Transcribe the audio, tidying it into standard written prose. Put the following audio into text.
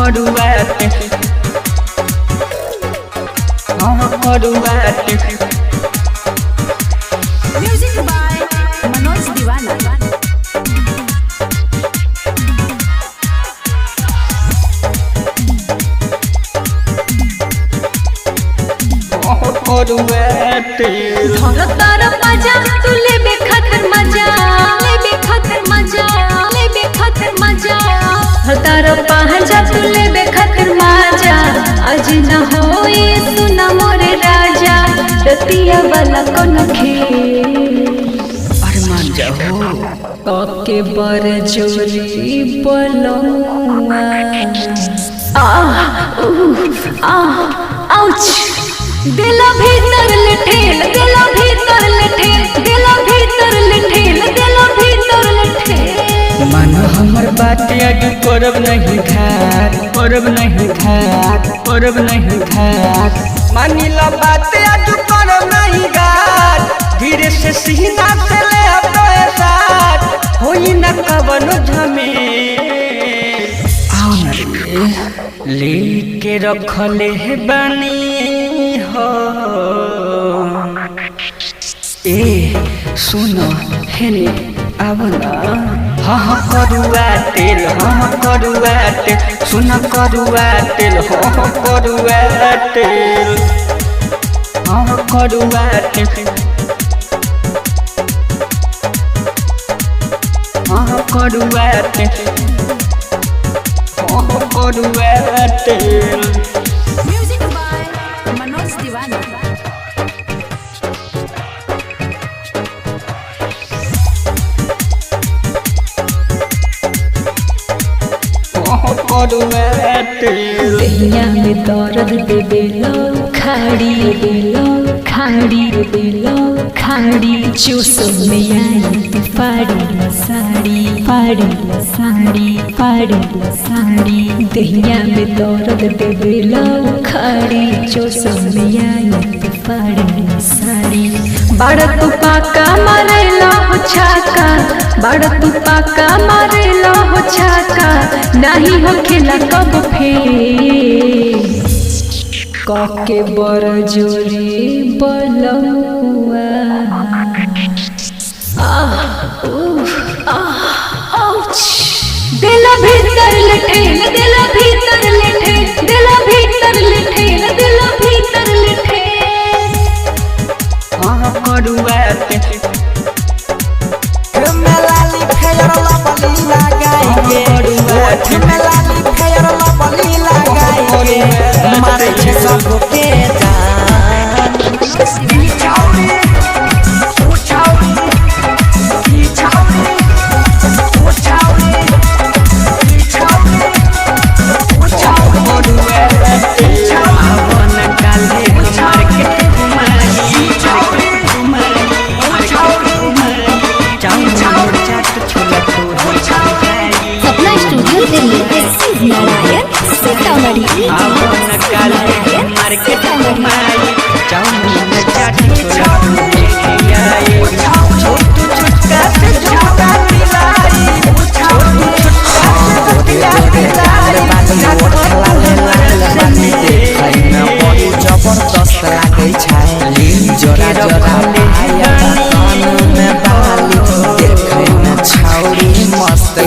करुआते करुआते music by Manoj दीवाना। करुआते तार मजा तू लेबे खातिर मजा लेबे खातिर मजा लेबे खातिर मजा तार पहजा तू लेबे खातिर मजा आज न होए सुना मोरे राजा रतिया वाला कोन खेल अरमान जाओ के बर जोरी बोलौआ आउच दिला भीतर लठेल दिला भीतर लठेल दिला भीतर लठेल दिला भीतर लठेल मन हमर बात आज करब नहीं घाट करब नहीं घाट करब नहीं घाट मानिला बात आज करब नहीं घाट धीरे से सीना से ले अपने साथ होई न कवन झमेल आओ न रे लेके रखले है बनी हो ए सुनो हेने आवना हाँ करुआ तेल हाँ करुआ तेल सुन करुआ तेल हाँ करुआ तेल हाँ करुआ तेल हाँ करुआ तेल हाँ करुआ तेल म्यूजिक बाय मनोज दीवाना। दहिया में दर्द देबे लो खाड़ी बेलो खाड़ी बेलो खाड़ी चूस में आई तू फाड़ी ला साड़ी फाड़ी ला साड़ी फाड़ी ला साड़ी दहिया में दर्द देबे लो खाड़ी चूस में आई तू फाड़ी ला साड़ी बड़ा तू पाका मारेला हो छाका बड़ा तू पाका मारेला हो छाका नहीं हो खेला कब फेर काके बर जोरी बोलौआ दिला भीतर लठेल दिला भीतर लठेल दिला भीतर लठेल दिला भीतर लठेल हाँ करुआते मेलाली फेयर लबली लगाएंगे मेलाली फेयर लबली लगाएंगे मारे सबके जान छाउरी छाउरी छाउरी छाउरी छाउरी आवन काले मार्केट घुमाई सपना स्टूडियो दिल्ली नारायण सीतामढ़ी आवन काले मार्केट घुमाई चाउमीन चाट छोला आई छोटू छुटका से झुमका दिलाई छोटू छुटका से दिया दिलाई जबरदस्त लागे छै जोरा जोरा में बाली देखे में छौरी मस्त